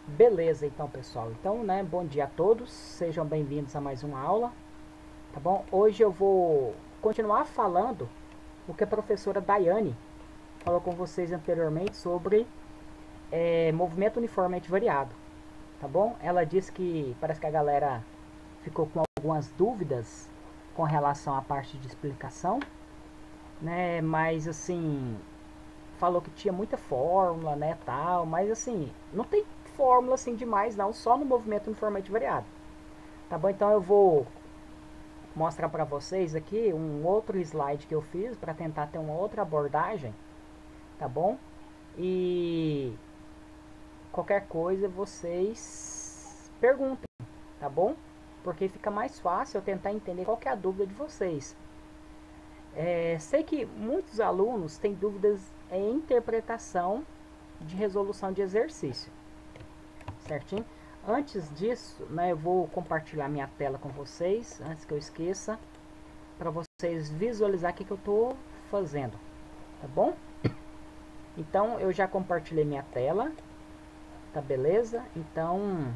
Beleza, então, pessoal. Então, né, bom dia a todos. Sejam bem-vindos a mais uma aula, tá bom? Hoje eu vou continuar falando o que a professora Daiane falou com vocês anteriormente sobre movimento uniformemente variado, tá bom? Ela disse que parece que a galera ficou com algumas dúvidas com relação à parte de explicação, né? Mas assim, falou que tinha muita fórmula, né, tal, mas assim, não tem fórmula assim demais não, só no movimento uniformemente variado. Tá bom? Então eu vou mostrar para vocês aqui um outro slide que eu fiz para tentar ter uma outra abordagem, tá bom? E qualquer coisa vocês perguntem, tá bom? Porque fica mais fácil eu tentar entender qual que é a dúvida de vocês. Sei que muitos alunos têm dúvidas em interpretação de resolução de exercício, certinho? Antes disso, né, eu vou compartilhar minha tela com vocês, antes que eu esqueça, para vocês visualizar o que eu estou fazendo, tá bom? Então, eu já compartilhei minha tela, tá beleza? Então,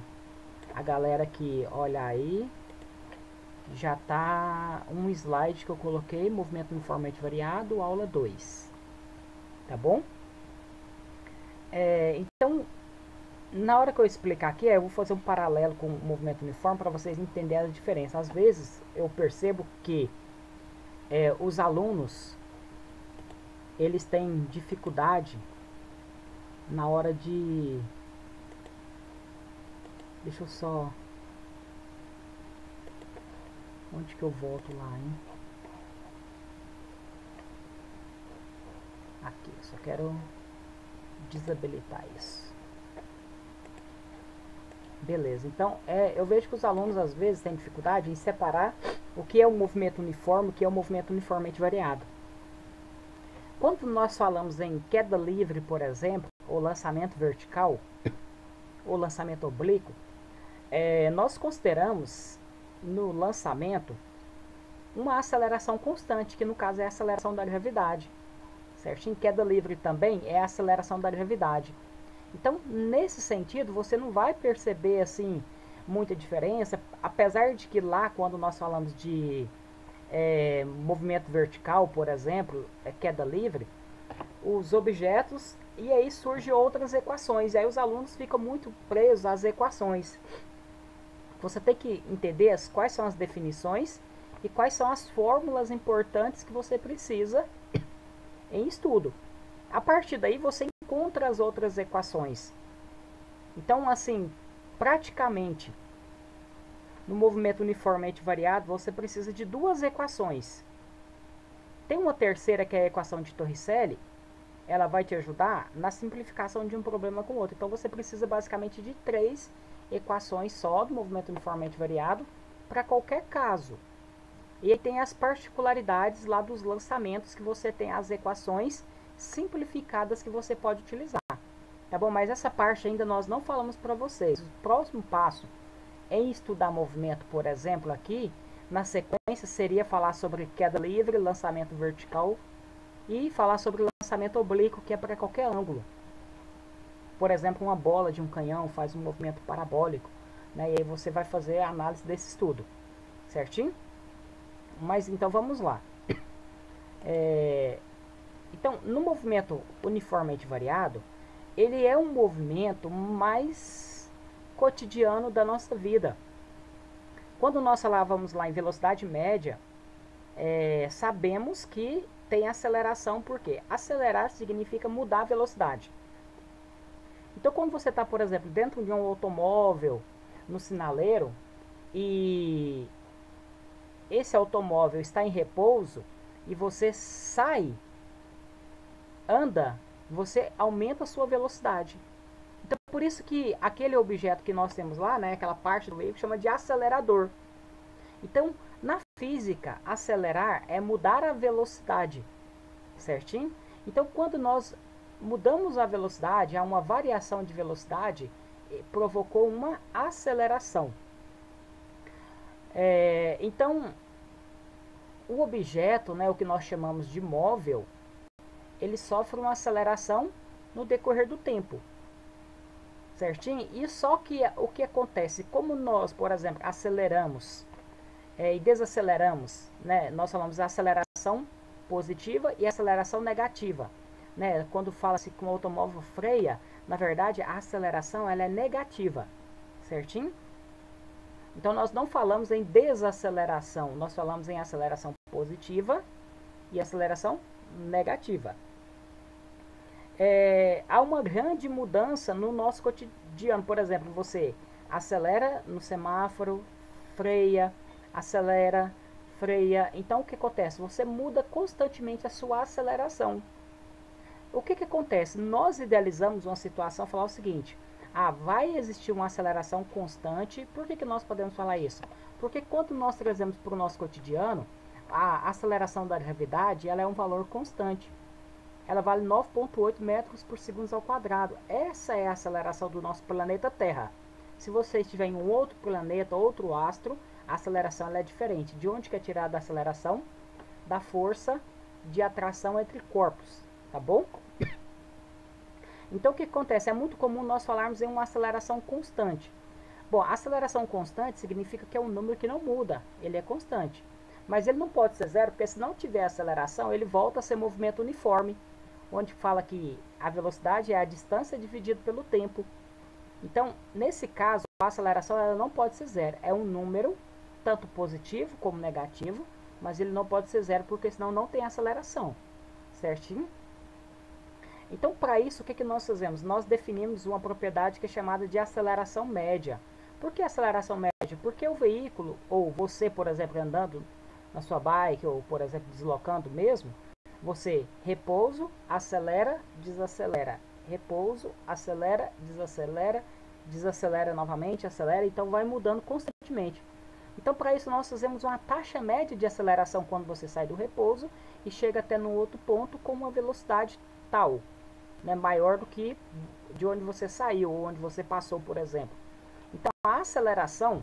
a galera que olha aí, já tá um slide que eu coloquei, movimento uniformemente variado, aula 2, tá bom? Então, na hora que eu explicar aqui, eu vou fazer um paralelo com o movimento uniforme para vocês entenderem a diferença. Às vezes, eu percebo que os alunos, eles têm dificuldade na hora de... Deixa eu só... Onde que eu volto lá, hein? Aqui, eu só quero desabilitar isso. Beleza, então eu vejo que os alunos às vezes têm dificuldade em separar o que é o movimento uniforme, o que é o movimento uniformemente variado. Quando nós falamos em queda livre, por exemplo, ou lançamento vertical, ou lançamento oblíquo, nós consideramos no lançamento uma aceleração constante, que no caso é a aceleração da gravidade, certo? Em queda livre também é a aceleração da gravidade. Então, nesse sentido, você não vai perceber assim muita diferença, apesar de que lá, quando nós falamos de movimento vertical, por exemplo, queda livre, os objetos, e aí surgem outras equações, e aí os alunos ficam muito presos às equações. Você tem que entender quais são as definições e quais são as fórmulas importantes que você precisa em estudo. A partir daí você encontra as outras equações. Então, assim, praticamente no movimento uniformemente variado você precisa de duas equações. Tem uma terceira que é a equação de Torricelli, ela vai te ajudar na simplificação de um problema com outro. Então você precisa basicamente de três equações só do movimento uniformemente variado para qualquer caso. E aí tem as particularidades lá dos lançamentos, que você tem as equações simplificadas que você pode utilizar. Tá bom? Mas essa parte ainda nós não falamos para vocês. O próximo passo em estudar movimento, por exemplo, aqui, na sequência, seria falar sobre queda livre, lançamento vertical e falar sobre lançamento oblíquo, que é para qualquer ângulo. Por exemplo, uma bola de um canhão faz um movimento parabólico, né? E aí você vai fazer a análise desse estudo, certinho? Mas então vamos lá. Então, no movimento uniformemente variado, ele é um movimento mais cotidiano da nossa vida. Quando nós falávamos lá em velocidade média, sabemos que tem aceleração, porque acelerar significa mudar a velocidade. Então, quando você está, por exemplo, dentro de um automóvel, no sinaleiro, e esse automóvel está em repouso, e você sai, anda, você aumenta a sua velocidade. Então, por isso que aquele objeto que nós temos lá, né, aquela parte do veículo, chama de acelerador. Então, na física, acelerar é mudar a velocidade, certinho? Então, quando nós mudamos a velocidade, há uma variação de velocidade, provocou uma aceleração. Então, o objeto, né, o que nós chamamos de móvel, ele sofre uma aceleração no decorrer do tempo, certinho? E só que o que acontece, como nós, por exemplo, aceleramos e desaceleramos, né? Nós falamos aceleração positiva e aceleração negativa, né? Quando fala-se que um automóvel freia, na verdade a aceleração ela é negativa, certinho? Então nós não falamos em desaceleração, nós falamos em aceleração positiva e aceleração negativa. Há uma grande mudança no nosso cotidiano. Por exemplo, você acelera no semáforo, freia, acelera, freia. Então o que acontece? Você muda constantemente a sua aceleração. O que acontece? Nós idealizamos uma situação, falar o seguinte: vai existir uma aceleração constante. Por que nós podemos falar isso? Porque quando nós trazemos para o nosso cotidiano, a aceleração da gravidade ela é um valor constante. Ela vale 9,8 metros por segundo ao quadrado. Essa é a aceleração do nosso planeta Terra. Se você estiver em um outro planeta, outro astro, a aceleração ela é diferente. De onde que é tirada a aceleração? Da força de atração entre corpos, tá bom? Então o que acontece? É muito comum nós falarmos em uma aceleração constante. Bom, a aceleração constante significa que é um número que não muda, ele é constante. Mas ele não pode ser zero, porque se não tiver aceleração, ele volta a ser movimento uniforme, onde fala que a velocidade é a distância dividida pelo tempo. Então, nesse caso, a aceleração ela não pode ser zero. É um número, tanto positivo como negativo, mas ele não pode ser zero, porque senão não tem aceleração. Certinho? Então, para isso, o que nós fazemos? Nós definimos uma propriedade que é chamada de aceleração média. Por que aceleração média? Porque o veículo, ou você, por exemplo, andando na sua bike, ou, por exemplo, deslocando mesmo, você repouso, acelera, desacelera. Repouso, acelera, desacelera, desacelera novamente, acelera. Então, vai mudando constantemente. Então, para isso, nós fazemos uma taxa média de aceleração quando você sai do repouso e chega até no outro ponto com uma velocidade tal, né, maior do que de onde você saiu ou onde você passou, por exemplo. Então, a aceleração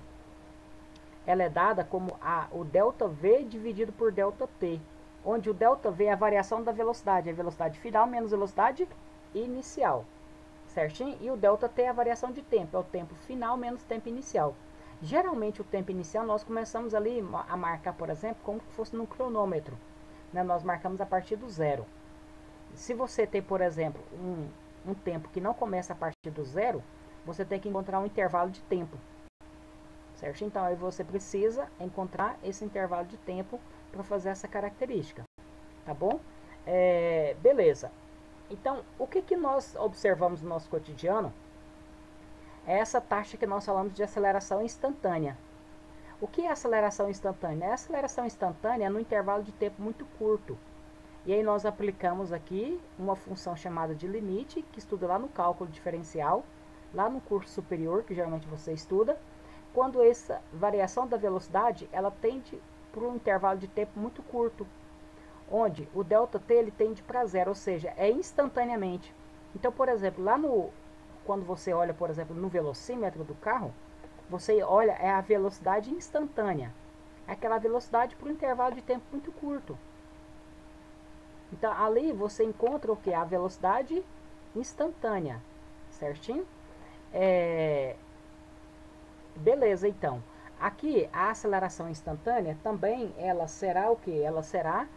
ela é dada como o ΔV dividido por ΔT, onde o ΔV é a variação da velocidade, a velocidade final menos velocidade inicial, certinho? E o ΔT é a variação de tempo, é o tempo final menos tempo inicial. Geralmente o tempo inicial nós começamos ali a marcar, por exemplo, como se fosse no cronômetro, né? Nós marcamos a partir do zero. Se você tem, por exemplo, um tempo que não começa a partir do zero, você tem que encontrar um intervalo de tempo, certo? Então aí você precisa encontrar esse intervalo de tempo para fazer essa característica, tá bom? Beleza. Então, o que nós observamos no nosso cotidiano é essa taxa que nós falamos de aceleração instantânea. O que é aceleração instantânea? A aceleração instantânea é no intervalo de tempo muito curto. E aí nós aplicamos aqui uma função chamada de limite, que estuda lá no cálculo diferencial, lá no curso superior, que geralmente você estuda, quando essa variação da velocidade, ela tende para um intervalo de tempo muito curto, onde o ΔT ele tende para zero, ou seja, é instantaneamente. Então, por exemplo, quando você olha, por exemplo, no velocímetro do carro, você olha, é a velocidade instantânea, aquela velocidade para um intervalo de tempo muito curto. Então, ali você encontra o que? A velocidade instantânea, certinho? Beleza, então. Aqui, a aceleração instantânea também, ela será o que? Ela será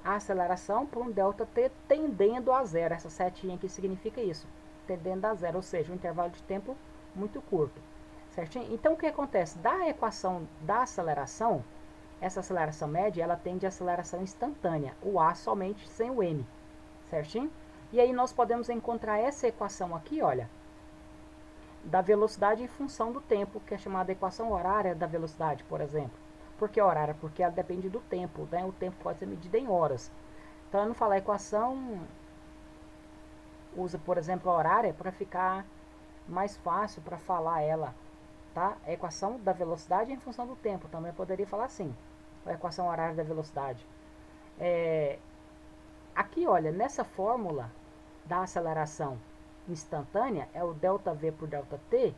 a aceleração por um ΔT tendendo a zero. Essa setinha aqui significa isso, tendendo a zero, ou seja, um intervalo de tempo muito curto, certinho? Então, o que acontece? Da equação da aceleração, essa aceleração média, ela tende a aceleração instantânea, o A somente sem o M, certinho? E aí nós podemos encontrar essa equação aqui, olha, da velocidade em função do tempo, que é chamada equação horária da velocidade, por exemplo. Por que horária? Porque ela depende do tempo, né? O tempo pode ser medido em horas. Então, eu não falar equação, usa, por exemplo, a horária para ficar mais fácil para falar ela, tá? A equação da velocidade em função do tempo, também poderia falar assim, a equação horária da velocidade. Aqui, olha, nessa fórmula da aceleração instantânea, é o ΔV por ΔT,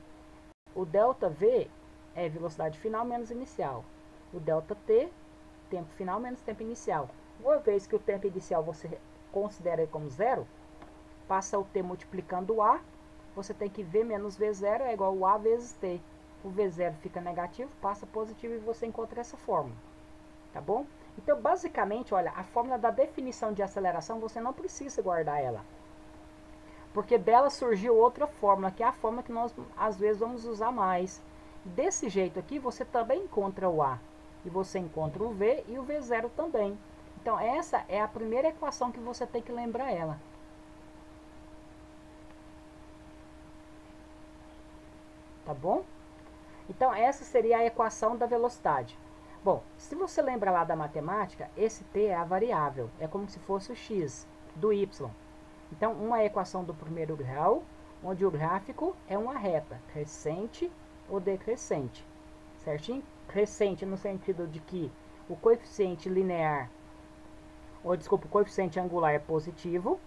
o ΔV é velocidade final menos inicial, o ΔT, tempo final menos tempo inicial. Uma vez que o tempo inicial você considera como zero, passa o T multiplicando o A, você tem que V menos V0 é igual a vezes T. O V0 fica negativo, passa positivo e você encontra essa fórmula. Tá bom? Então, basicamente, olha, a fórmula da definição de aceleração, você não precisa guardar ela. Porque dela surgiu outra fórmula, que é a fórmula que nós, às vezes, vamos usar mais. Desse jeito aqui, você também encontra o A. E você encontra o V e o V0 também. Então, essa é a primeira equação que você tem que lembrar ela. Tá bom? Então, essa seria a equação da velocidade. Bom, se você lembra lá da matemática, esse t é a variável. É como se fosse o x do y. Então, uma equação do primeiro grau, onde o gráfico é uma reta, crescente ou decrescente. Certinho? Crescente no sentido de que o coeficiente linear, ou desculpa, o coeficiente angular é positivo,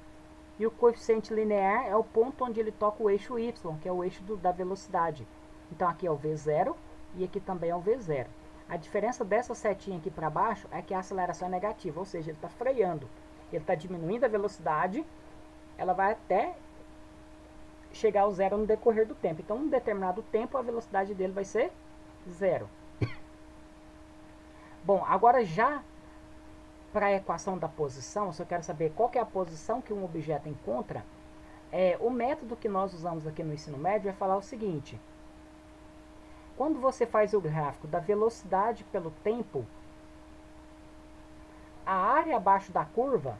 e o coeficiente linear é o ponto onde ele toca o eixo y, que é o eixo da velocidade. Então aqui é o V0 e aqui também é o V0. A diferença dessa setinha aqui para baixo é que a aceleração é negativa, ou seja, ele está freando. Ele está diminuindo a velocidade, ela vai até chegar ao zero no decorrer do tempo. Então, em um determinado tempo, a velocidade dele vai ser zero. Bom, agora já para a equação da posição, se eu quero saber qual que é a posição que um objeto encontra, o método que nós usamos aqui no ensino médio é falar o seguinte: quando você faz o gráfico da velocidade pelo tempo, a área abaixo da curva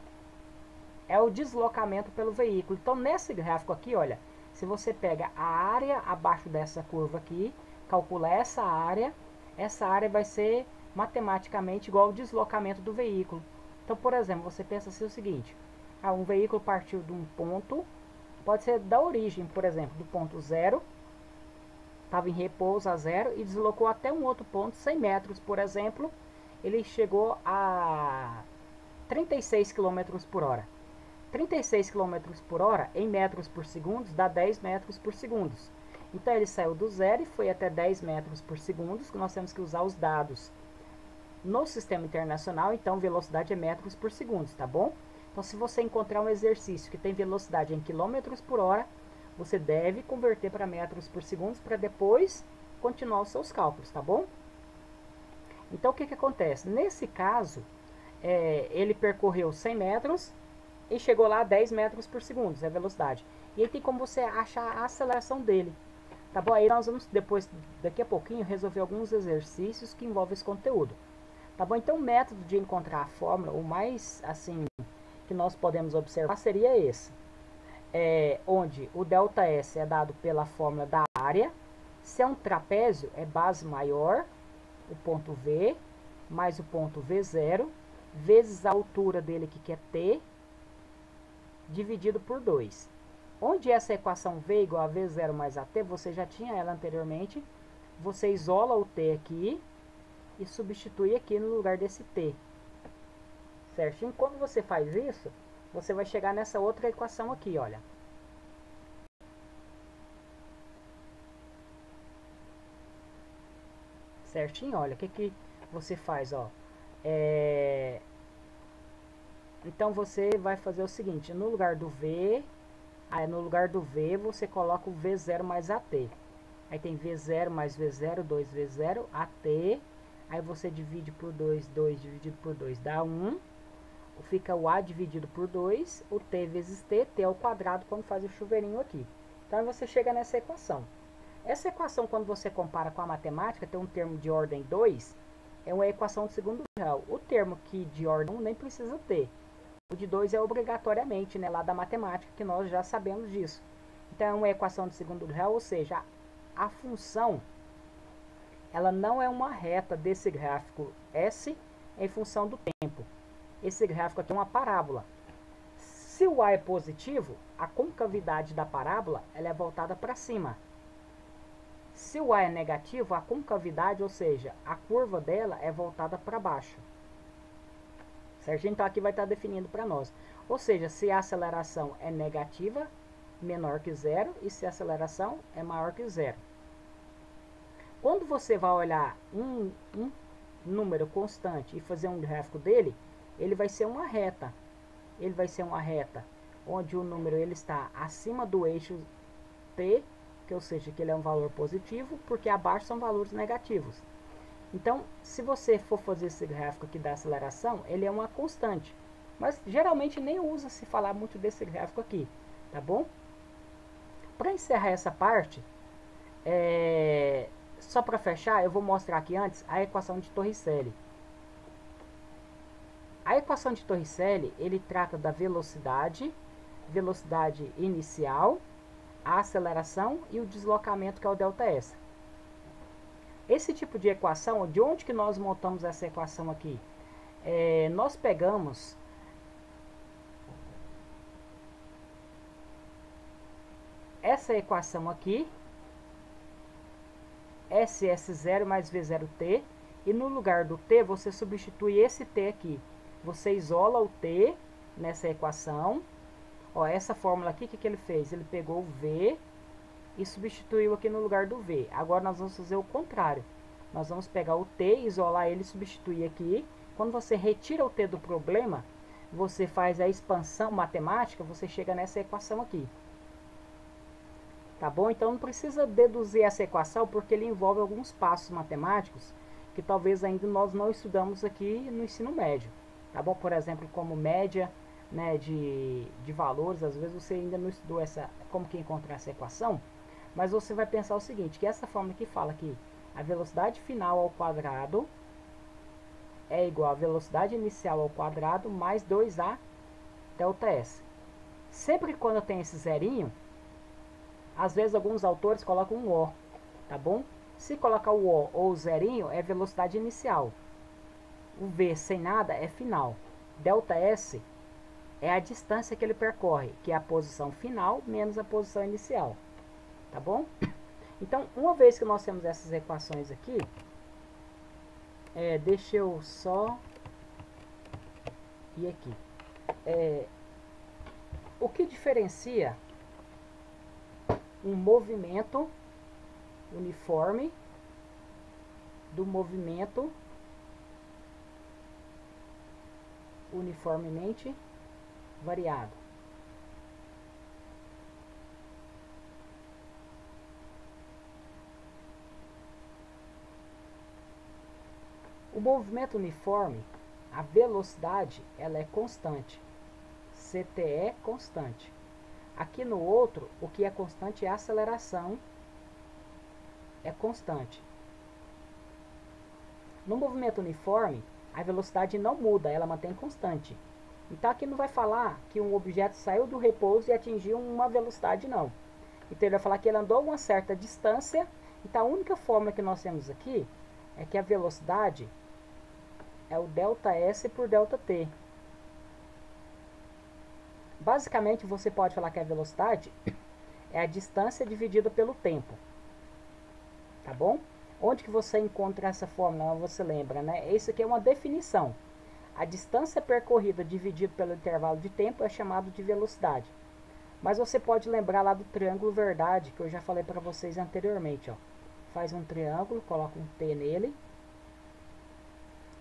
é o deslocamento pelo veículo. Então, nesse gráfico aqui, olha, se você pega a área abaixo dessa curva aqui, calcula essa área vai ser matematicamente igual ao deslocamento do veículo. Então, por exemplo, você pensa assim o seguinte: um veículo partiu de um ponto, pode ser da origem, por exemplo, do ponto 0, estava em repouso a 0 e deslocou até um outro ponto, 100 metros, por exemplo, ele chegou a 36 km por hora. 36 km por hora em metros por segundo dá 10 metros por segundo. Então ele saiu do zero e foi até 10 metros por segundo, que nós temos que usar os dados no sistema internacional. Então velocidade é metros por segundo, tá bom? Então se você encontrar um exercício que tem velocidade em quilômetros por hora, você deve converter para metros por segundo para depois continuar os seus cálculos, tá bom? Então o que acontece? Nesse caso, ele percorreu 100 metros e chegou lá a 10 metros por segundo, é a velocidade. E aí tem como você achar a aceleração dele. Tá bom? Aí nós vamos depois, daqui a pouquinho, resolver alguns exercícios que envolvem esse conteúdo. Tá bom? Então o método de encontrar a fórmula, o mais assim que nós podemos observar seria esse. Onde o ΔS é dado pela fórmula da área. Se é um trapézio, é base maior, o ponto V, mais o ponto V0, vezes a altura dele, que é T, dividido por 2. Onde essa equação V igual a V0 mais AT, você já tinha ela anteriormente, você isola o T aqui e substitui aqui no lugar desse T. Certinho? Quando você faz isso, você vai chegar nessa outra equação aqui, olha. Certinho? Olha, o que você faz, ó. Então você vai fazer o seguinte: no lugar do V, você coloca o V0 mais AT. Aí tem V0 mais V0, 2V0, AT. Aí você divide por 2, 2 dividido por 2 dá 1. Fica o A dividido por 2, o T vezes T, T ao quadrado quando faz o chuveirinho aqui. Então você chega nessa equação. Essa equação, quando você compara com a matemática, tem um termo de ordem 2, é uma equação de segundo grau. O termo que de ordem 1 nem precisa ter. O de 2 é obrigatoriamente, né, lá da matemática, que nós já sabemos disso. Então é uma equação de segundo grau, ou seja, a função, ela não é uma reta desse gráfico S em função do tempo. Esse gráfico aqui é uma parábola. Se o A é positivo, a concavidade da parábola ela é voltada para cima. Se o A é negativo, a concavidade, ou seja, a curva dela é voltada para baixo. Certo? Então aqui vai estar definindo para nós. Ou seja, se a aceleração é negativa, menor que zero, e se a aceleração é maior que zero. Quando você vai olhar um número constante e fazer um gráfico dele, ele vai ser uma reta. Ele vai ser uma reta onde o número ele está acima do eixo t, que ou seja, que ele é um valor positivo, porque abaixo são valores negativos. Então, se você for fazer esse gráfico aqui da aceleração, ele é uma constante. Mas geralmente nem usa se falar muito desse gráfico aqui, tá bom? Para encerrar essa parte, só para fechar, eu vou mostrar aqui antes a equação de Torricelli. A equação de Torricelli, ele trata da velocidade inicial, a aceleração e o deslocamento, que é o ΔS. Esse tipo de equação, de onde que nós montamos essa equação aqui? Nós pegamos essa equação aqui, SS0 mais V0t, e no lugar do t você substitui esse t aqui. Você isola o t nessa equação. Ó, essa fórmula aqui, o que ele fez? Ele pegou o V e substituiu aqui no lugar do V. Agora nós vamos fazer o contrário. Nós vamos pegar o t, isolar ele e substituir aqui. Quando você retira o t do problema, você faz a expansão matemática, você chega nessa equação aqui. Tá bom? Então não precisa deduzir essa equação, porque ele envolve alguns passos matemáticos que talvez ainda nós não estudamos aqui no ensino médio. Tá bom? Por exemplo, como média, né, de valores. Às vezes você ainda não estudou como que encontrar essa equação, mas você vai pensar o seguinte, que essa fórmula aqui fala que a velocidade final ao quadrado é igual a velocidade inicial ao quadrado mais 2a ΔS. Sempre quando tem esse zerinho, às vezes alguns autores colocam um O, tá bom? Se colocar o O ou o zerinho, é velocidade inicial. O V sem nada é final. ΔS é a distância que ele percorre, que é a posição final menos a posição inicial. Tá bom? Então, uma vez que nós temos essas equações aqui, deixa eu só ir aqui. O que diferencia um movimento uniforme do movimento uniformemente variado? O movimento uniforme, a velocidade, ela é constante. CT é constante. Aqui no outro, o que é constante é a aceleração, é constante. No movimento uniforme, a velocidade não muda, ela mantém constante. Então aqui não vai falar que um objeto saiu do repouso e atingiu uma velocidade, não. Então ele vai falar que ele andou uma certa distância. Então a única forma que nós temos aqui é que a velocidade é o ΔS por ΔT. Basicamente você pode falar que a velocidade é a distância dividida pelo tempo. Tá bom? Onde que você encontra essa fórmula? Você lembra, né? Isso aqui é uma definição. A distância percorrida dividido pelo intervalo de tempo é chamado de velocidade. Mas você pode lembrar lá do triângulo verdade, que eu já falei para vocês anteriormente. Ó. Faz um triângulo, coloca um T nele.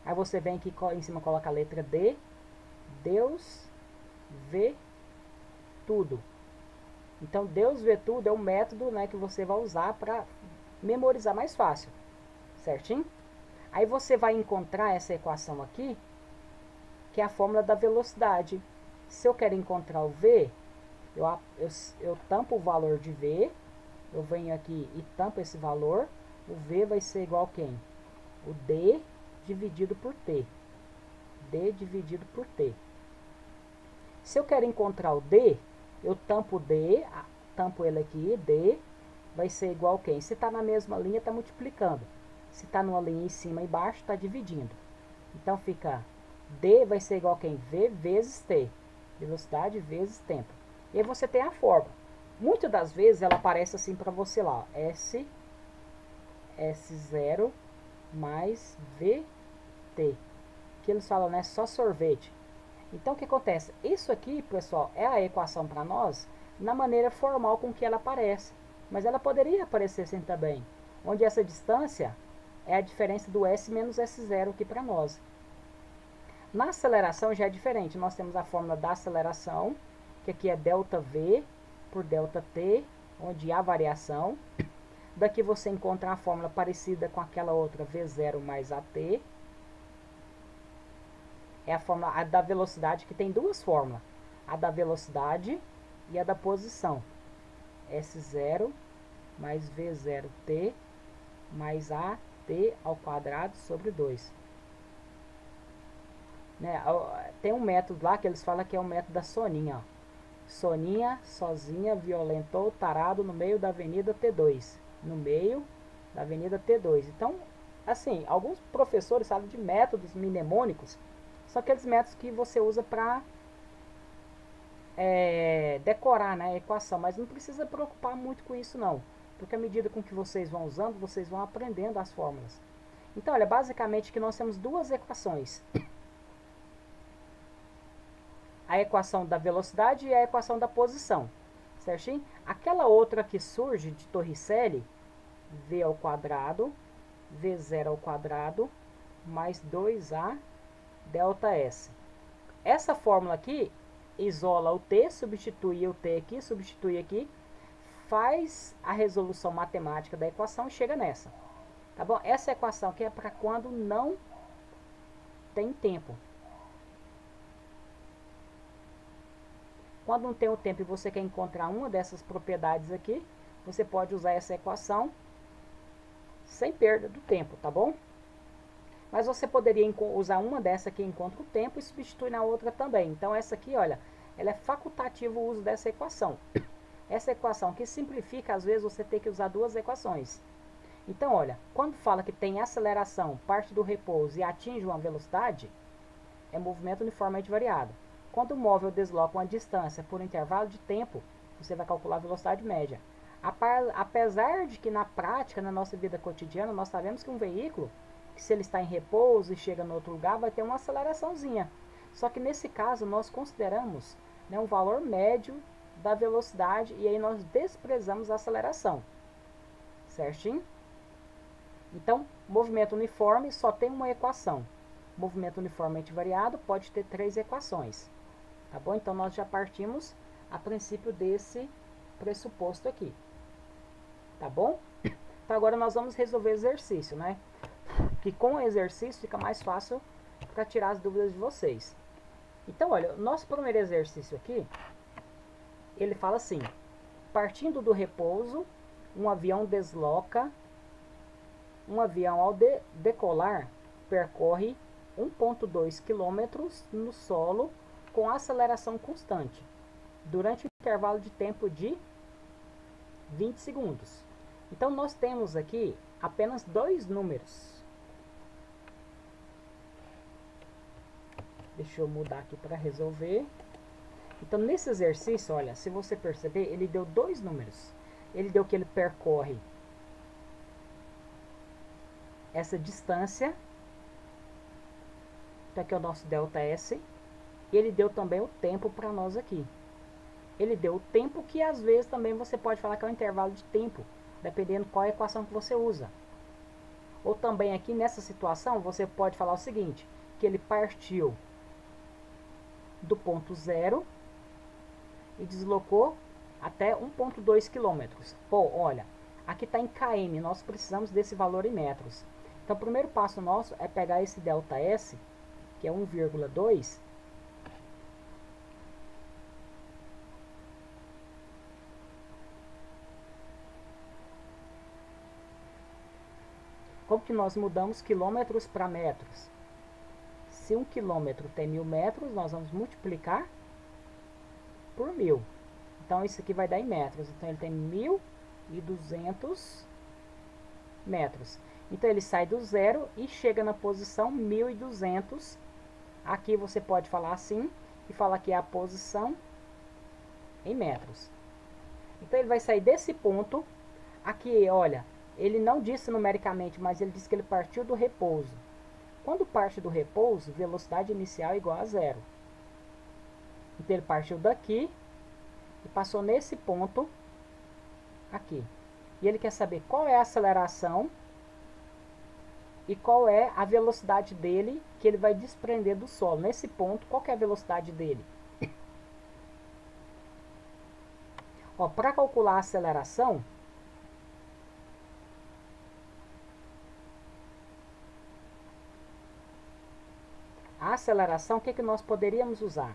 Aí você vem aqui em cima, coloca a letra D. Deus vê tudo. Então, Deus vê tudo é um método, né, que você vai usar para memorizar mais fácil. Certinho? Aí você vai encontrar essa equação aqui, que é a fórmula da velocidade. Se eu quero encontrar o V, eu tampo o valor de V, eu venho aqui e tampo esse valor, o V vai ser igual a quem? O D dividido por T. D dividido por T. Se eu quero encontrar o D, eu tampo o D, tampo ele aqui, D, vai ser igual a quem? Se está na mesma linha, está multiplicando. Se está numa linha em cima e embaixo, está dividindo. Então fica D vai ser igual a quem? V vezes T. Velocidade vezes tempo. E aí você tem a fórmula. Muitas das vezes ela aparece assim para você lá. S0 mais VT. Que eles falam, né? Só sorvete. Então o que acontece? Isso aqui, pessoal, é a equação para nós na maneira formal com que ela aparece. Mas ela poderia aparecer assim também. Onde essa distância é a diferença do S menos S0 aqui para nós. Na aceleração já é diferente. Nós temos a fórmula da aceleração, que aqui é ΔV por ΔT, onde há variação. Daqui você encontra uma fórmula parecida com aquela outra, V0 mais AT. É a fórmula da velocidade, que tem duas fórmulas. A da velocidade e a da posição. S0 mais V0T mais AT ao quadrado sobre 2. Né? Tem um método lá que eles falam que é o método da Soninha. Ó. Soninha, sozinha, violentou, tarado no meio da Avenida T2. No meio da Avenida T2. Então, assim, alguns professores falam de métodos mnemônicos. São aqueles métodos que você usa para decorar, né, a equação. Mas não precisa preocupar muito com isso, não. Porque à medida com que vocês vão usando, vocês vão aprendendo as fórmulas. Então, olha, basicamente que nós temos duas equações. A equação da velocidade e a equação da posição, certinho? Aquela outra que surge de Torricelli, v ao quadrado, v0 ao quadrado, mais 2a delta S. Essa fórmula aqui isola o t, substitui o t aqui, substitui aqui, faz a resolução matemática da equação e chega nessa. Tá bom? Essa equação aqui é para quando não tem tempo. Quando não tem o tempo e você quer encontrar uma dessas propriedades aqui, você pode usar essa equação sem perda do tempo, tá bom? Mas você poderia usar uma dessa que encontra o tempo e substituir na outra também. Então essa aqui, olha, ela é facultativo o uso dessa equação. Essa equação que simplifica, às vezes você tem que usar duas equações. Então, olha, quando fala que tem aceleração, parte do repouso e atinge uma velocidade, é movimento uniformemente variado. Quando o móvel desloca uma distância por um intervalo de tempo, você vai calcular a velocidade média. Apesar de que na prática, na nossa vida cotidiana, nós sabemos que um veículo, que se ele está em repouso e chega no outro lugar, vai ter uma aceleraçãozinha. Só que nesse caso nós consideramos, né, um valor médio da velocidade e aí nós desprezamos a aceleração. Certinho? Então, movimento uniforme só tem uma equação. Movimento uniformemente variado pode ter 3 equações. Tá bom? Então, nós já partimos a princípio desse pressuposto aqui. Tá bom? Então, agora nós vamos resolver exercício, né? Que com o exercício fica mais fácil para tirar as dúvidas de vocês. Então, olha, o nosso primeiro exercício aqui, ele fala assim: partindo do repouso, um avião desloca, um avião ao decolar percorre 1,2 km no solo com aceleração constante, durante um intervalo de tempo de 20 segundos. Então, nós temos aqui apenas dois números. Deixa eu mudar aqui para resolver. Então, nesse exercício, olha, se você perceber, ele deu dois números. Ele deu que ele percorre essa distância. Então, aqui é o nosso delta S. Ele deu também o tempo para nós aqui. Ele deu o tempo que, às vezes, também você pode falar que é um intervalo de tempo, dependendo qual equação que você usa. Ou também aqui, nessa situação, você pode falar o seguinte, que ele partiu do ponto 0 e deslocou até 1,2 km. Pô, olha, aqui está em km, nós precisamos desse valor em metros. Então, o primeiro passo nosso é pegar esse delta S, que é 1,2, como que nós mudamos quilômetros para metros? Se 1 quilômetro tem 1000 metros, nós vamos multiplicar por 1000. Então, isso aqui vai dar em metros. Então, ele tem 1.200 metros. Então, ele sai do zero e chega na posição 1.200. Aqui você pode falar assim e falar que é a posição em metros. Então, ele vai sair desse ponto. Aqui, olha, ele não disse numericamente, mas ele disse que ele partiu do repouso. Quando parte do repouso, velocidade inicial é igual a zero. Então, ele partiu daqui e passou nesse ponto aqui. E ele quer saber qual é a aceleração e qual é a velocidade dele que ele vai desprender do solo. Nesse ponto, qual que é a velocidade dele? Ó, para calcular a aceleração, o que nós poderíamos usar?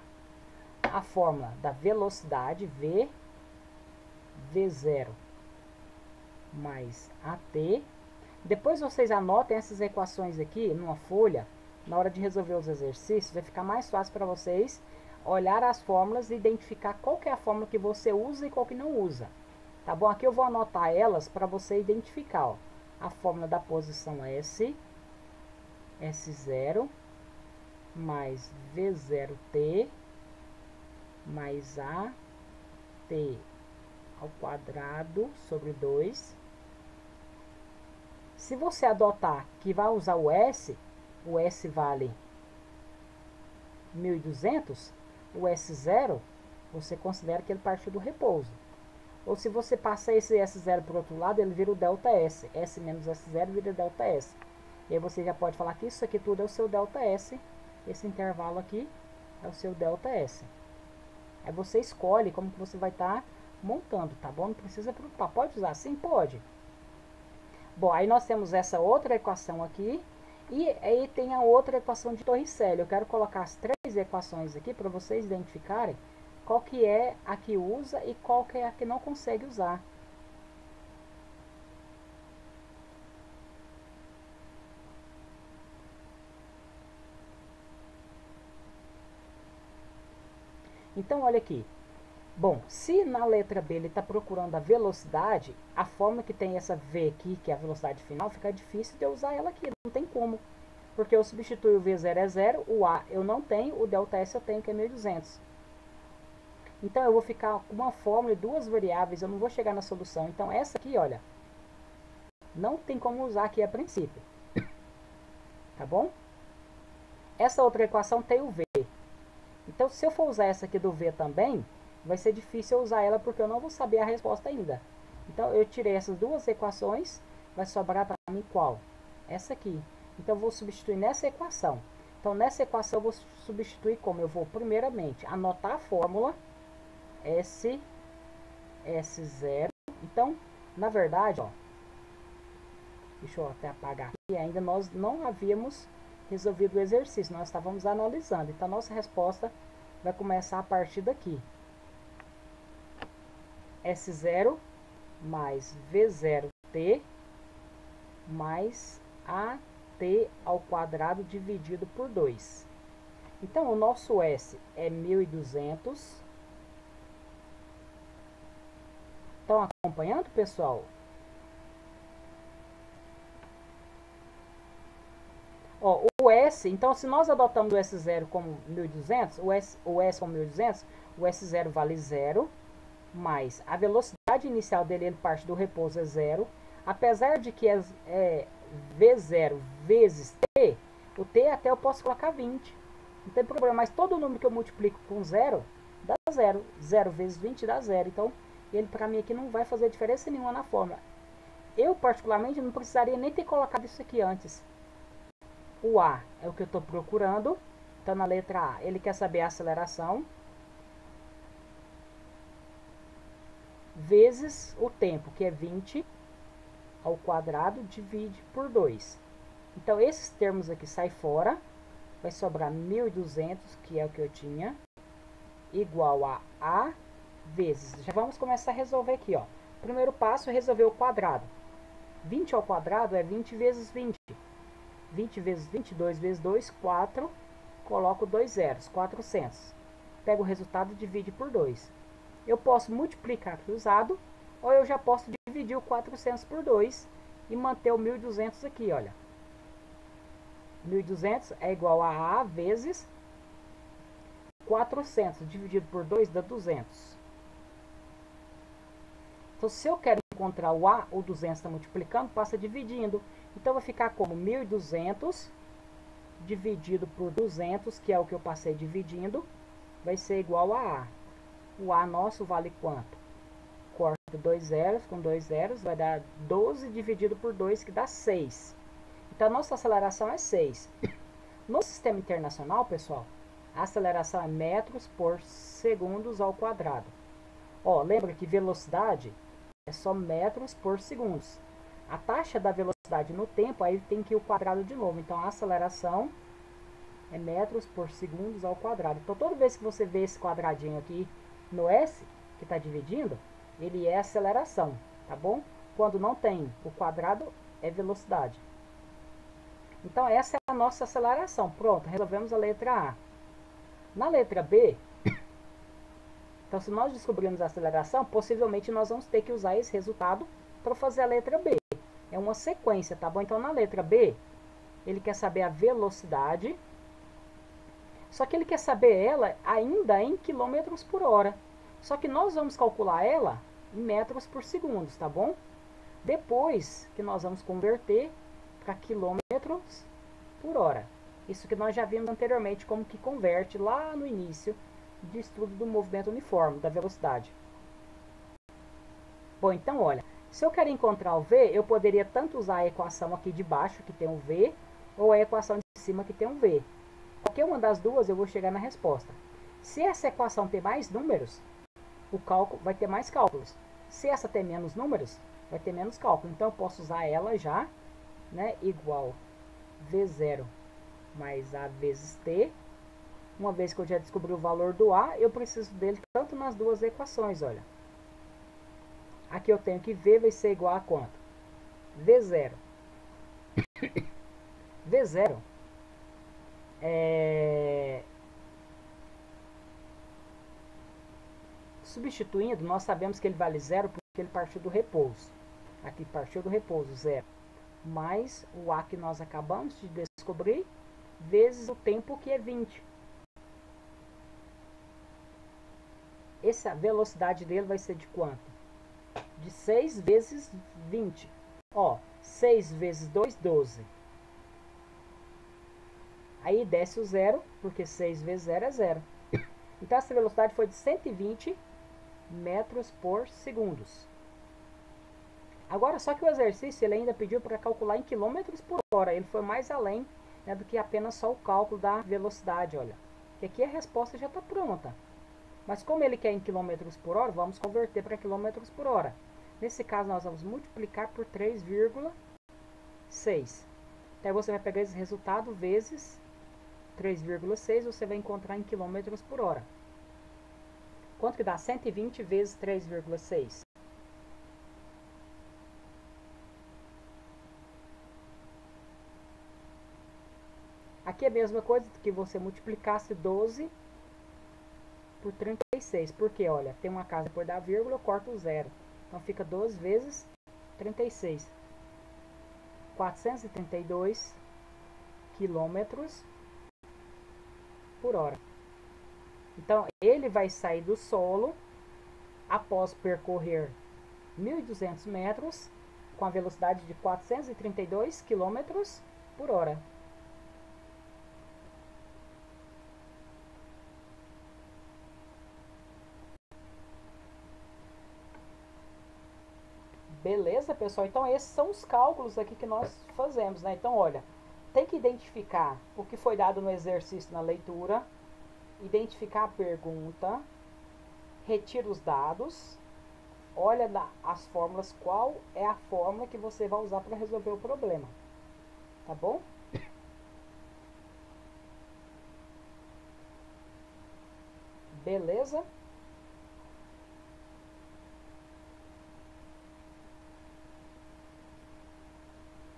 A fórmula da velocidade, V0 mais AT. Depois vocês anotem essas equações aqui numa folha. Na hora de resolver os exercícios, vai ficar mais fácil para vocês olhar as fórmulas e identificar qual que é a fórmula que você usa e qual que não usa. Tá bom? Aqui eu vou anotar elas para você identificar. Ó. A fórmula da posição S, S0, mais V0T, mais AT ao quadrado sobre 2. Se você adotar que vai usar o S vale 1.200, o S0, você considera que ele partiu do repouso. Ou se você passa esse S0 para o outro lado, ele vira o ΔS. S menos S0 vira ΔS. E aí você já pode falar que isso aqui tudo é o seu ΔS. Esse intervalo aqui é o seu ΔS. Aí você escolhe como que você vai estar montando, tá bom? Não precisa preocupar. Pode usar? Sim, pode. Bom, aí nós temos essa outra equação aqui. E aí tem a outra equação de Torricelli. Eu quero colocar as três equações aqui para vocês identificarem qual que é a que usa e qual que é a que não consegue usar. Então, olha aqui. Bom, se na letra B ele está procurando a velocidade, a forma que tem essa V aqui, que é a velocidade final, fica difícil de eu usar ela aqui. Não tem como. Porque eu substituo o V0 é 0, o A eu não tenho, o ΔS eu tenho, que é 1.200. Então, eu vou ficar com uma fórmula e duas variáveis, eu não vou chegar na solução. Então, essa aqui, olha, não tem como usar aqui a princípio. Tá bom? Essa outra equação tem o V. Então, se eu for usar essa aqui do V também, vai ser difícil eu usar ela porque eu não vou saber a resposta ainda. Então, eu tirei essas duas equações, vai sobrar para mim qual? Essa aqui. Então, eu vou substituir nessa equação. Então, nessa equação, eu vou substituir como? Eu vou, primeiramente, anotar a fórmula S0. Então, na verdade, ó, deixa eu até apagar aqui, ainda nós não havíamos resolvido o exercício, nós estávamos analisando. Então, nossa resposta vai começar a partir daqui. S0 mais V0T mais AT ao quadrado dividido por 2. Então, o nosso S é 1.200. Estão acompanhando, pessoal? Ó, o S, então, se nós adotamos o S0 como 1.200, o S como 1.200, o S0 vale 0, mais a velocidade inicial dele, ele parte do repouso, é 0. Apesar de que é V0 vezes T, o T até eu posso colocar 20. Não tem problema, mas todo número que eu multiplico com 0, dá 0. 0 vezes 20 dá 0. Então, ele para mim aqui não vai fazer diferença nenhuma na fórmula. Eu, particularmente, não precisaria nem ter colocado isso aqui antes. O A é o que eu estou procurando. Então, na letra A, ele quer saber a aceleração. Vezes o tempo, que é 20 ao quadrado, divide por 2. Então, esses termos aqui saem fora. Vai sobrar 1.200, que é o que eu tinha, igual a vezes. Já vamos começar a resolver aqui, ó. Primeiro passo é resolver o quadrado. 20 ao quadrado é 20 vezes 20. 20 vezes 22 vezes 2, 4. Coloco 2 zeros, 400. Pego o resultado e divide por 2. Eu posso multiplicar cruzado, ou eu já posso dividir o 400 por 2 e manter o 1.200 aqui, olha. 1.200 é igual a vezes 400 dividido por 2 dá 200. Então, se eu quero encontrar o A, o 200 está multiplicando, passa dividindo. Então, vai ficar como 1.200 dividido por 200, que é o que eu passei dividindo, vai ser igual a A. O A nosso vale quanto? Corta 2 zeros com 2 zeros, vai dar 12 dividido por 2, que dá 6. Então, a nossa aceleração é 6. No sistema internacional, pessoal, a aceleração é metros por segundos ao quadrado. Ó, lembra que velocidade é só metros por segundo. A taxa da velocidade no tempo, aí tem que ir o quadrado de novo. Então, a aceleração é metros por segundos ao quadrado. Então, toda vez que você vê esse quadradinho aqui no S, que está dividindo, ele é aceleração, tá bom? Quando não tem o quadrado, é velocidade. Então, essa é a nossa aceleração. Pronto, resolvemos a letra A. Na letra B, então, se nós descobrirmos a aceleração, possivelmente nós vamos ter que usar esse resultado para fazer a letra B. É uma sequência, tá bom? Então, na letra B, ele quer saber a velocidade, só que ele quer saber ela ainda em quilômetros por hora. Só que nós vamos calcular ela em metros por segundo, tá bom? Depois que nós vamos converter para quilômetros por hora. Isso que nós já vimos anteriormente, como que converte lá no início de estudo do movimento uniforme, da velocidade. Bom, então olha, se eu quero encontrar o V, eu poderia tanto usar a equação aqui de baixo, que tem um V, ou a equação de cima, que tem um V. Qualquer uma das duas eu vou chegar na resposta. Se essa equação tem mais números, o cálculo vai ter mais cálculos. Se essa tem menos números, vai ter menos cálculo. Então eu posso usar ela já, né, igual V0 mais A vezes T. Uma vez que eu já descobri o valor do A, eu preciso dele tanto nas duas equações, olha. Aqui eu tenho que V vai ser igual a quanto? V0. V0 substituindo, nós sabemos que ele vale zero porque ele partiu do repouso. Aqui partiu do repouso, zero. Mais o A que nós acabamos de descobrir, vezes o tempo, que é 20. Essa velocidade dele vai ser de quanto? De 6 vezes 20. Ó, 6 vezes 2, 12. Aí desce o zero, porque 6 vezes 0 é 0. Então essa velocidade foi de 120 metros por segundos. Agora, só que o exercício ele ainda pediu para calcular em quilômetros por hora. Ele foi mais além, né, do que apenas só o cálculo da velocidade, olha. Que aqui a resposta já está pronta. Mas como ele quer em quilômetros por hora, vamos converter para quilômetros por hora. Nesse caso, nós vamos multiplicar por 3,6. Então, você vai pegar esse resultado vezes 3,6, você vai encontrar em quilômetros por hora. Quanto que dá? 120 vezes 3,6. Aqui é a mesma coisa que você multiplicasse 12 por 36. Porque, olha, tem uma casa depois da vírgula, eu corto o zero. Então, fica 12 vezes 36. 432 quilômetros por hora. Então, ele vai sair do solo após percorrer 1.200 metros com a velocidade de 432 quilômetros por hora. Beleza, pessoal? Então, esses são os cálculos aqui que nós fazemos, né? Então, olha, tem que identificar o que foi dado no exercício na leitura, identificar a pergunta, retira os dados, olha as fórmulas, qual é a fórmula que você vai usar para resolver o problema. Tá bom? Beleza?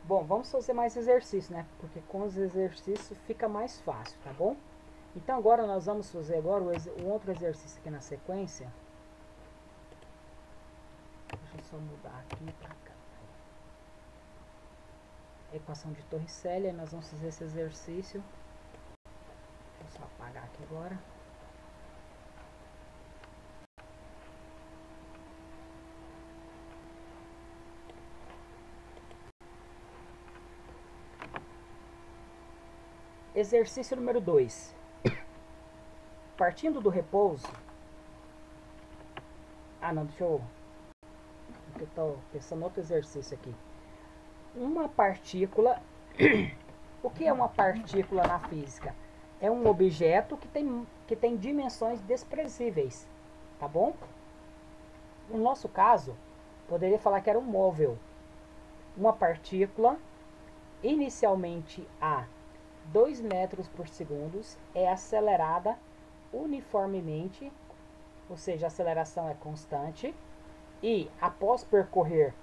Bom, vamos fazer mais exercício, né? Porque com os exercícios fica mais fácil, tá bom? Então agora nós vamos fazer agora o outro exercício aqui na sequência. Deixa eu só mudar aqui para cá. Equação de Torricelli, aí nós vamos fazer esse exercício. Deixa eu só apagar aqui agora. Exercício número 2. Partindo do repouso. Ah, não, deixa eu... Eu estou pensando em outro exercício aqui. Uma partícula... O que é uma partícula na física? É um objeto que tem dimensões desprezíveis, tá bom? No nosso caso, poderia falar que era um móvel. Uma partícula, inicialmente a 2 metros por segundo, é acelerada uniformemente, ou seja, a aceleração é constante, e após percorrer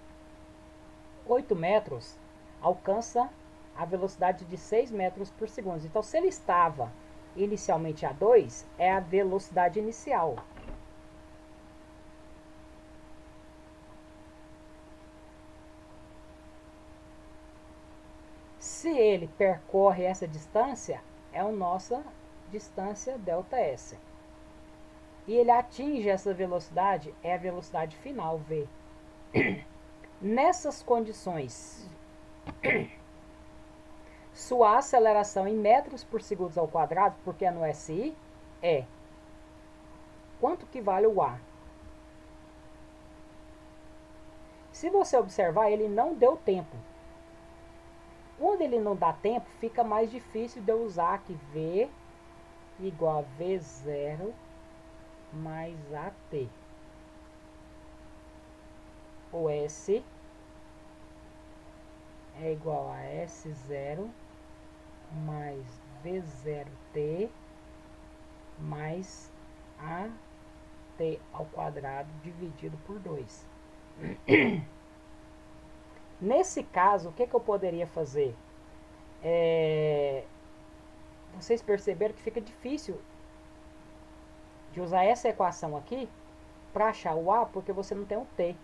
8 metros, alcança a velocidade de 6 metros por segundo. Então, se ele estava inicialmente a 2, é a velocidade inicial. Se ele percorre essa distância, é a nossa distância ΔS. E ele atinge essa velocidade, é a velocidade final, V. Nessas condições, sua aceleração em metros por segundo ao quadrado, porque é no SI, é quanto que vale o A? Se você observar, ele não deu tempo. Quando ele não dá tempo, fica mais difícil de eu usar aqui V igual a V0 mais AT. O S é igual a S0 mais V0T mais AT ao quadrado dividido por 2. Nesse caso, o que eu poderia fazer? Vocês perceberam que fica difícil de usar essa equação aqui para achar o A, porque você não tem o T.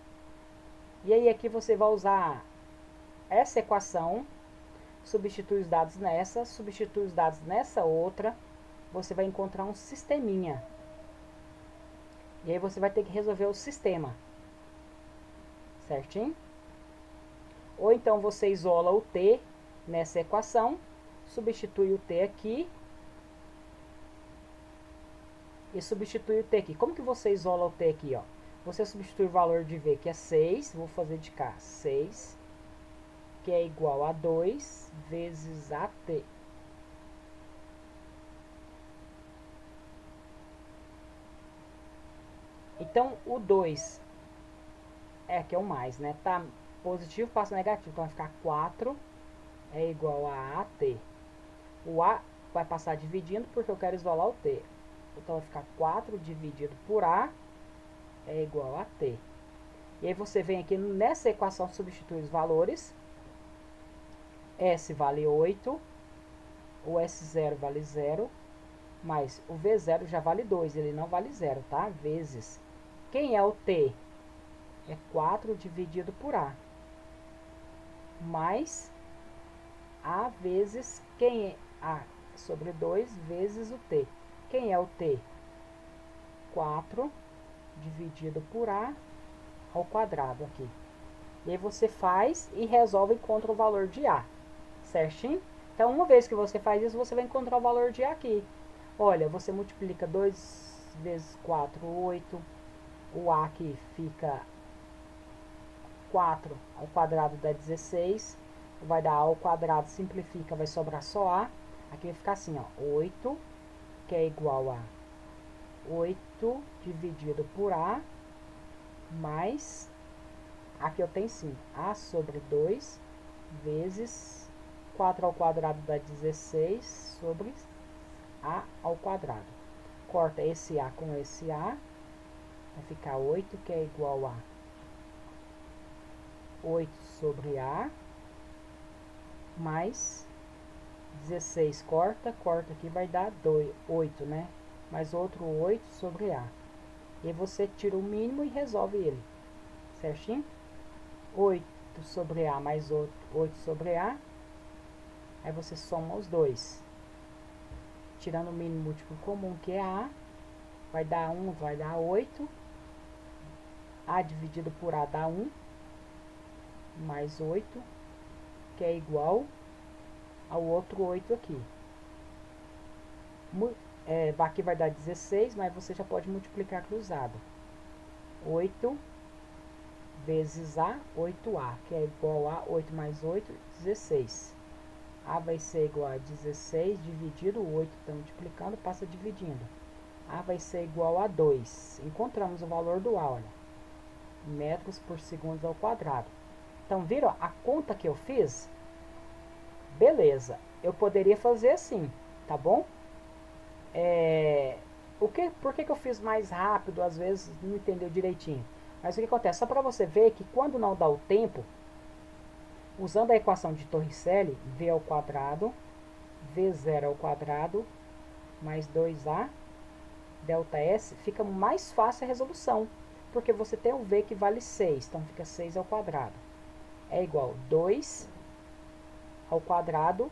E aí aqui você vai usar essa equação, substitui os dados nessa, substitui os dados nessa outra, você vai encontrar um sisteminha. E aí você vai ter que resolver o sistema. Certinho? Ou então você isola o T nessa equação, substitui o T aqui e substitui o T aqui. Como que você isola o T aqui, ó? Você substitui o valor de V, que é 6, vou fazer de cá, 6, que é igual a 2 vezes AT. Então, o 2 é que é o mais, né? Tá positivo, passa negativo, então vai ficar 4 é igual a AT. O A vai passar dividindo porque eu quero isolar o T. Então vai ficar 4 dividido por A é igual a T. E aí você vem aqui nessa equação, substitui os valores. S vale 8, o S0 vale 0, mas o V0 já vale 2, ele não vale 0, tá? Vezes. Quem é o T? É 4 dividido por A. Mais A vezes quem é A sobre 2 vezes o T. Quem é o T? 4 dividido por A ao quadrado aqui. E aí você faz e resolve e encontra o valor de A. Certinho? Então, uma vez que você faz isso, você vai encontrar o valor de A aqui. Olha, você multiplica 2 vezes 4, 8. O A aqui fica 4 ao quadrado dá 16. Vai dar A ao quadrado, simplifica, vai sobrar só A. Aqui vai ficar assim, ó, 8, que é igual a 8 dividido por A, mais, aqui eu tenho 5, A sobre 2, vezes 4 ao quadrado dá 16, sobre A ao quadrado. Corta esse A com esse A, vai ficar 8, que é igual a 8 sobre A, mais 16 corta aqui vai dar 8, né? Mais outro 8 sobre A. E você tira o mínimo e resolve ele. Certinho? 8 sobre A mais 8 sobre A. Aí você soma os dois. Tirando o mínimo múltiplo comum, que é A. Vai dar 1, vai dar 8. A dividido por A dá 1. Mais 8. Que é igual ao outro 8 aqui. Aqui vai dar 16, mas você já pode multiplicar cruzado. 8 vezes A, 8A, que é igual a 8 mais 8, 16. A vai ser igual a 16 dividido, o 8 está multiplicando, passa dividindo. A vai ser igual a 2. Encontramos o valor do A, olha. metros por segundo ao quadrado. Então, viram a conta que eu fiz? Beleza, eu poderia fazer assim, tá bom? Por que eu fiz mais rápido, às vezes não entendeu direitinho. Mas o que acontece? Só para você ver que quando não dá o tempo, usando a equação de Torricelli, v ao quadrado, v0 ao quadrado, mais 2a, delta S, fica mais fácil a resolução. Porque você tem o v que vale 6, então fica 6 ao quadrado. É igual a 2 ao quadrado,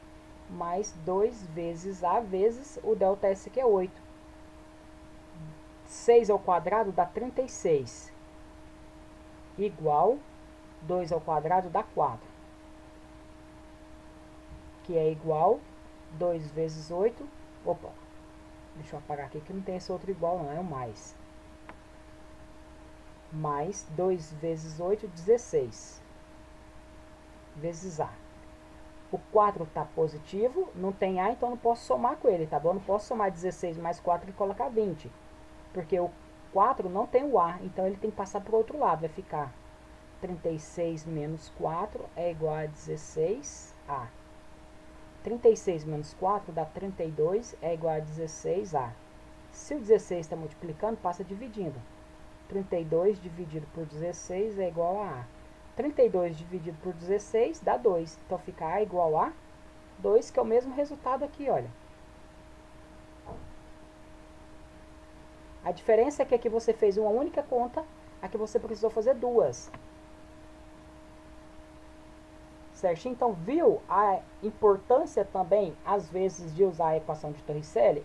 mais 2 vezes a vezes o delta S, que é 8. 6 ao quadrado dá 36. Igual 2 ao quadrado dá 4. Que é igual 2 vezes 8. Opa, deixa eu apagar aqui que não tem esse outro igual não, é o mais. Mais 2 vezes 8, 16. Vezes A. O 4 está positivo, não tem A, então não posso somar com ele, tá bom? Não posso somar 16 mais 4 e colocar 20. Porque o 4 não tem o A, então ele tem que passar para o outro lado. Vai ficar 36 menos 4 é igual a 16A. 36 menos 4 dá 32, é igual a 16A. Se o 16 está multiplicando, passa dividindo. 32 dividido por 16 é igual a A. 32 dividido por 16 dá 2. Então fica A igual a 2, que é o mesmo resultado aqui, olha. A diferença é que aqui você fez uma única conta, aqui você precisou fazer duas. Certinho? Então, viu a importância também, às vezes, de usar a equação de Torricelli?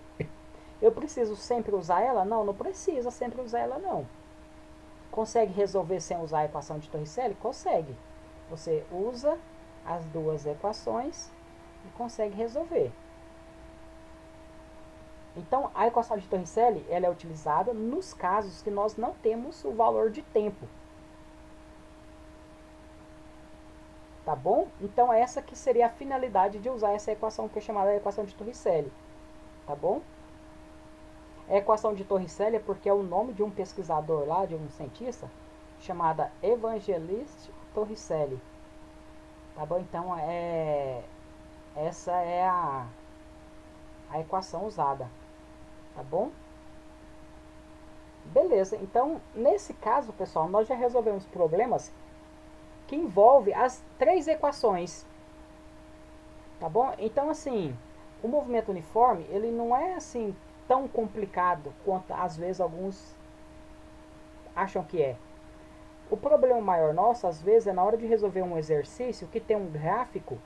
Eu preciso sempre usar ela? Não, não precisa sempre usar ela, não. Consegue resolver sem usar a equação de Torricelli? Consegue. Você usa as duas equações e consegue resolver. Então, a equação de Torricelli, ela é utilizada nos casos que nós não temos o valor de tempo. Tá bom? Então, essa que seria a finalidade de usar essa equação que é chamada de equação de Torricelli. Tá bom? A equação de Torricelli é porque é o nome de um pesquisador lá, de um cientista, chamado Evangelista Torricelli. Tá bom? Então, essa é a equação usada. Tá bom? Beleza. Então, nesse caso, pessoal, nós já resolvemos problemas que envolvem as três equações. Tá bom? Então, assim, o movimento uniforme, ele não é assim tão complicado quanto às vezes alguns acham que é. O problema maior nosso, às vezes, é na hora de resolver um exercício que tem um gráfico,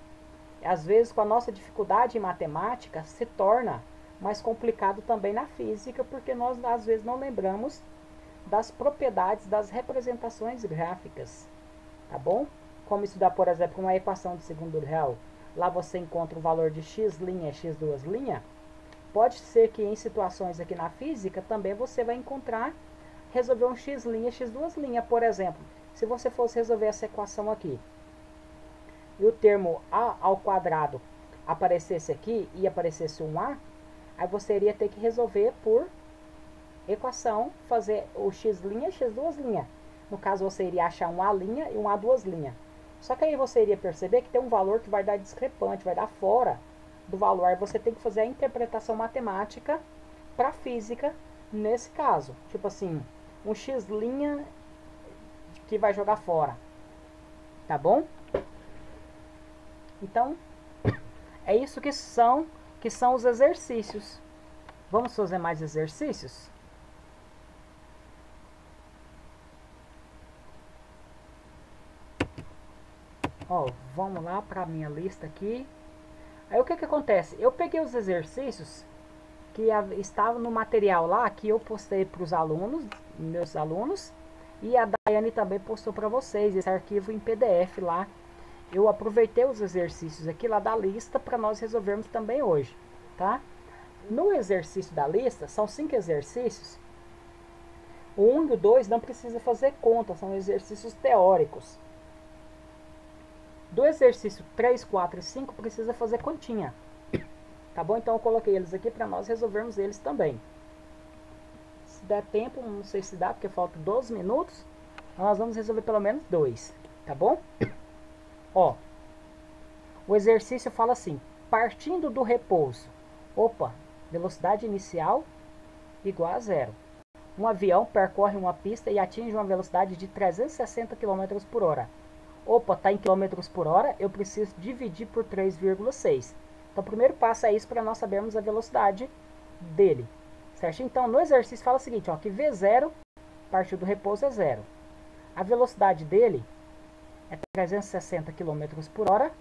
às vezes com a nossa dificuldade em matemática, se torna mais complicado também na física, porque nós às vezes não lembramos das propriedades das representações gráficas, tá bom? Como estudar, por exemplo, uma equação de segundo grau, lá você encontra o valor de x' e x'. Pode ser que em situações aqui na física também você vai encontrar, resolver um x' e x'. Por exemplo, se você fosse resolver essa equação aqui, e o termo a ao quadrado aparecesse aqui e aparecesse um a, aí você iria ter que resolver por equação, fazer o x' e x'. No caso, você iria achar um a' e um a'. Só que aí você iria perceber que tem um valor que vai dar discrepante, vai dar fora do valor. Aí você tem que fazer a interpretação matemática para física nesse caso. Tipo assim, um x' que vai jogar fora. Tá bom? Então, é isso que são os exercícios. Vamos fazer mais exercícios? Ó, vamos lá para a minha lista aqui. Aí o que acontece? Eu peguei os exercícios que estavam no material lá, que eu postei para os alunos, meus alunos, e a Daiane também postou para vocês esse arquivo em PDF lá. Eu aproveitei os exercícios aqui lá da lista para nós resolvermos também hoje, tá? No exercício da lista, são 5 exercícios. O 1 e o 2 não precisa fazer conta, são exercícios teóricos. Do exercício 3, 4 e 5 precisa fazer continha. Tá bom? Então eu coloquei eles aqui para nós resolvermos eles também. Se der tempo, não sei se dá, porque falta 12 minutos. Então nós vamos resolver pelo menos 2, tá bom? Ó, o exercício fala assim, partindo do repouso, opa, velocidade inicial igual a 0. Um avião percorre uma pista e atinge uma velocidade de 360 km por hora. Opa, está em km por hora, eu preciso dividir por 3,6. Então o primeiro passo é isso para nós sabermos a velocidade dele. Certo? Então no exercício fala o seguinte, ó, que V0, partir do repouso é 0. A velocidade dele é 360 km por hora,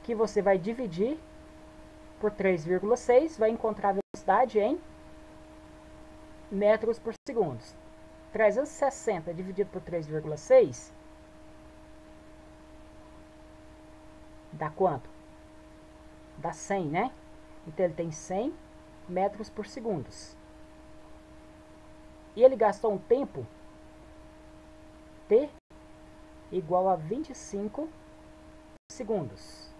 que você vai dividir por 3,6, vai encontrar a velocidade em metros por segundo. 360 dividido por 3,6 dá quanto? Dá 100, né? Então ele tem 100 metros por segundo. E ele gastou um tempo T igual a 25 segundos.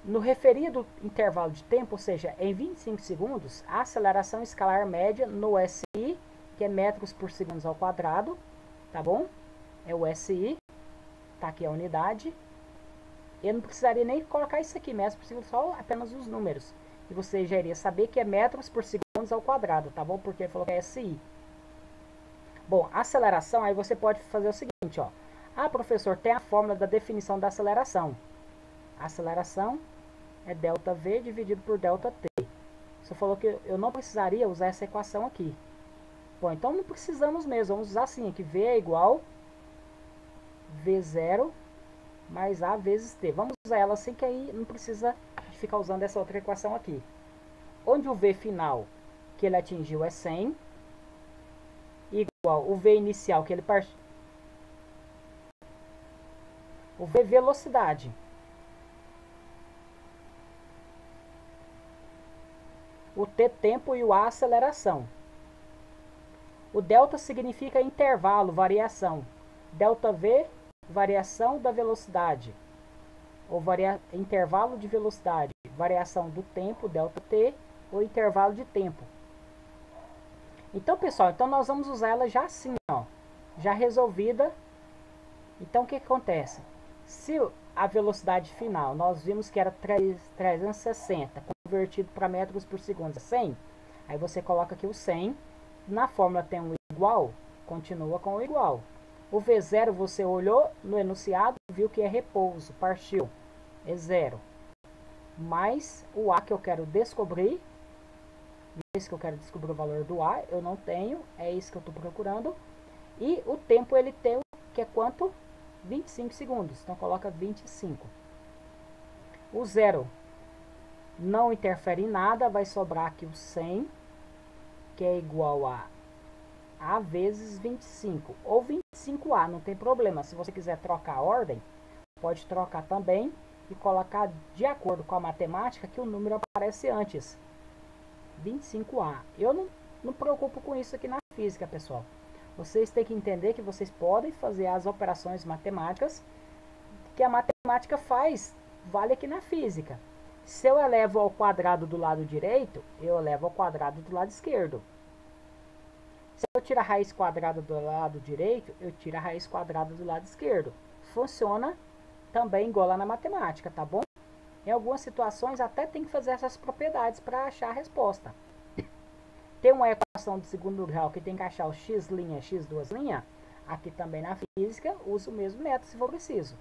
No referido intervalo de tempo, ou seja, em 25 segundos, a aceleração escalar média no SI, que é metros por segundo ao quadrado, tá bom? É o SI, tá aqui a unidade. Eu não precisaria nem colocar isso aqui, metros por segundo, só apenas os números. E você já iria saber que é metros por segundo ao quadrado, tá bom? Porque ele falou que é SI. Bom, aceleração, aí você pode fazer o seguinte, ó. Ah, professor, tem a fórmula da definição da aceleração. A aceleração é ΔV dividido por ΔT. Você falou que eu não precisaria usar essa equação aqui. Bom, então não precisamos mesmo. Vamos usar assim, que V é igual V0 mais A vezes T. Vamos usar ela assim, que aí não precisa de ficar usando essa outra equação aqui. Onde o V final que ele atingiu é 100, igual o V inicial que ele partiu. O V velocidade. O T tempo e o A aceleração. O delta significa intervalo, variação. ΔV, variação da velocidade. Ou intervalo de velocidade. Variação do tempo, ΔT, ou intervalo de tempo. Então, pessoal, então nós vamos usar ela já assim, ó. Já resolvida. Então, o que acontece? Se a velocidade final, nós vimos que era 360, convertido para metros por segundo, 100. Aí você coloca aqui o 100. Na fórmula tem um igual, continua com o igual. O V0 você olhou no enunciado, viu que é repouso, partiu, é 0. Mais o A que eu quero descobrir, esse que eu quero descobrir o valor do A, eu não tenho, é isso que eu estou procurando. E o tempo ele tem, que é quanto? 25 segundos, então coloca 25. O 0 não interfere em nada, vai sobrar aqui o 100, que é igual a vezes 25, ou 25A, não tem problema. Se você quiser trocar a ordem, pode trocar também e colocar de acordo com a matemática que o número aparece antes. 25A. Eu não me preocupo com isso aqui na física, pessoal. Vocês têm que entender que vocês podem fazer as operações matemáticas que a matemática faz, vale aqui na física. Se eu elevo ao quadrado do lado direito, eu elevo ao quadrado do lado esquerdo. Se eu tirar a raiz quadrada do lado direito, eu tiro a raiz quadrada do lado esquerdo. Funciona também igual lá na matemática, tá bom? Em algumas situações até tem que fazer essas propriedades para achar a resposta. Tem uma equação de segundo grau que tem que achar o x', x2'. Aqui também na física, uso o mesmo método se for preciso.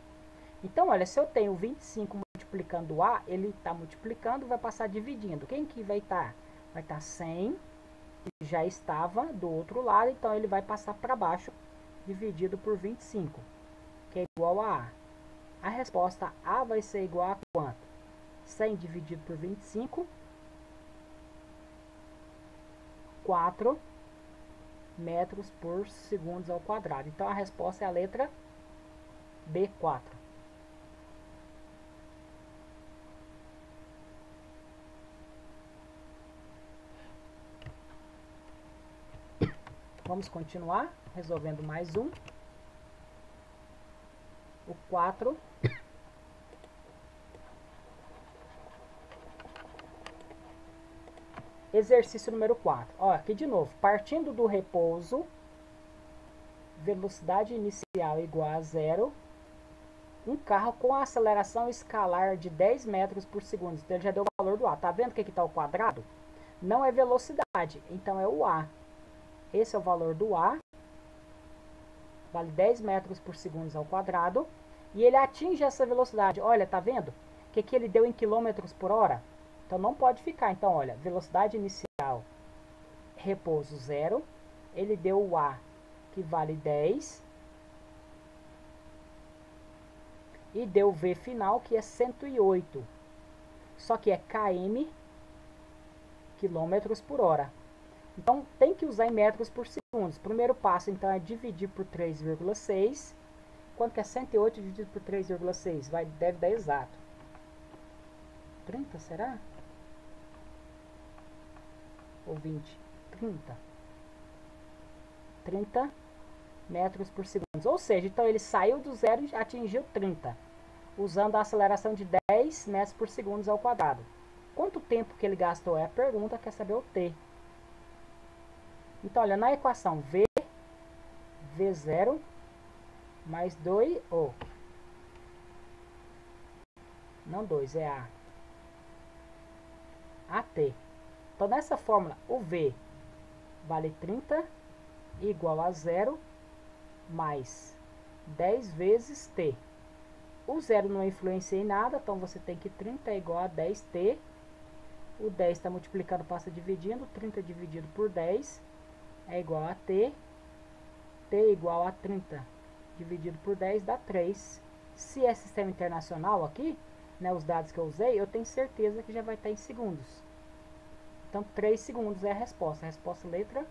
Então, olha, se eu tenho 25 multiplicando o A, ele está multiplicando, vai passar dividindo. Quem que vai estar? Vai estar 100, que já estava do outro lado, então ele vai passar para baixo, dividido por 25, que é igual a A. A resposta A vai ser igual a quanto? 100 dividido por 25, 4 metros por segundo ao quadrado. Então a resposta é a letra B4. Vamos continuar resolvendo mais um. O 4. Exercício número 4. Ó, aqui de novo. Partindo do repouso, velocidade inicial igual a zero, um carro com a aceleração escalar de 10 metros por segundo. Então ele já deu o valor do A. Tá vendo que aqui está o quadrado? Não é velocidade, então é o A. Esse é o valor do A. Vale 10 metros por segundo ao quadrado. E ele atinge essa velocidade. Olha, tá vendo? Que aqui ele deu em quilômetros por hora. Então não pode ficar. Então, olha, velocidade inicial, repouso 0. Ele deu o A, que vale 10. E deu o V final, que é 108. Só que é km, quilômetros por hora. Então, tem que usar em metros por segundo. Primeiro passo, então, é dividir por 3,6. Quanto que é 108 dividido por 3,6? Deve dar exato. 30, será? Ou 20? 30. 30 metros por segundo. Ou seja, então ele saiu do zero e atingiu 30. Usando a aceleração de 10 metros por segundo ao quadrado. Quanto tempo que ele gastou? É a pergunta, quer saber o T. Então, olha, na equação V0 mais 2, não 2, é A. AT. Então, nessa fórmula, o V vale 30 igual a 0 mais 10 vezes T. O 0 não influencia em nada, então você tem que 30 é igual a 10T. O 10 está multiplicando, passa dividindo. 30 dividido por 10 é igual a T. T igual a 30 dividido por 10 dá 3. Se é sistema internacional aqui, né, os dados que eu usei, eu tenho certeza que já vai estar em segundos. Então, 3 segundos é a resposta. A resposta letra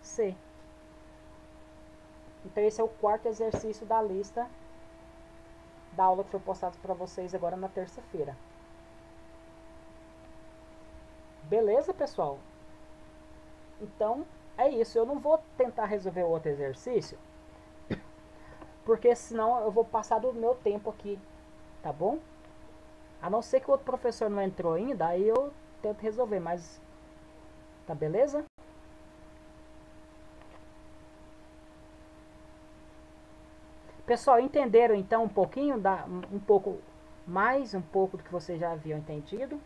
C. Então, esse é o quarto exercício da lista da aula que foi postada para vocês agora na terça-feira. Beleza, pessoal? Então, é isso. Eu não vou tentar resolver o outro exercício, porque senão eu vou passar do meu tempo aqui, tá bom? A não ser que o outro professor não entrou ainda, aí eu tento resolver, mas tá beleza? Pessoal, entenderam então um pouquinho, um pouco do que vocês já haviam entendido?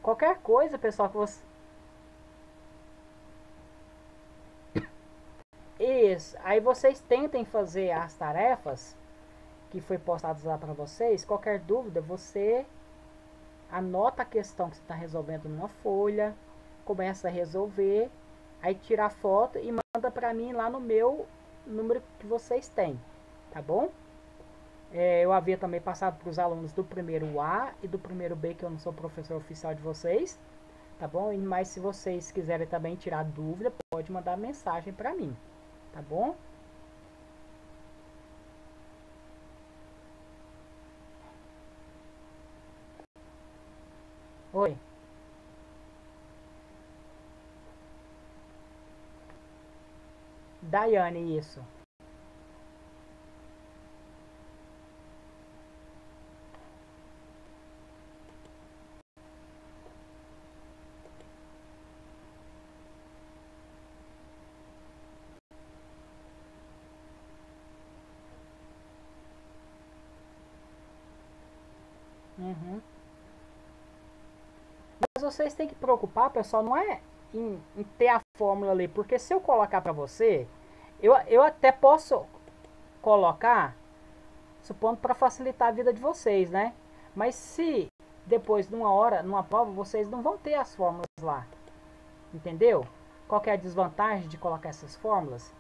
Qualquer coisa, pessoal, que você... Isso, aí vocês tentem fazer as tarefas que foi postadas lá para vocês. Qualquer dúvida, você anota a questão que você está resolvendo numa folha, começa a resolver, aí tira a foto e manda para mim lá no meu número que vocês têm, tá bom? Eu havia também passado para os alunos do primeiro A e do primeiro B, que eu não sou professor oficial de vocês, tá bom? Mas se vocês quiserem também tirar dúvida, pode mandar mensagem para mim, tá bom? Oi. Daiane, isso. Uhum. Mas vocês têm que preocupar, pessoal, não é em ter a fórmula ali, porque se eu colocar para você, eu até posso colocar, supondo para facilitar a vida de vocês, né? Mas se depois de uma hora, numa prova, vocês não vão ter as fórmulas lá, entendeu? Qual que é a desvantagem de colocar essas fórmulas?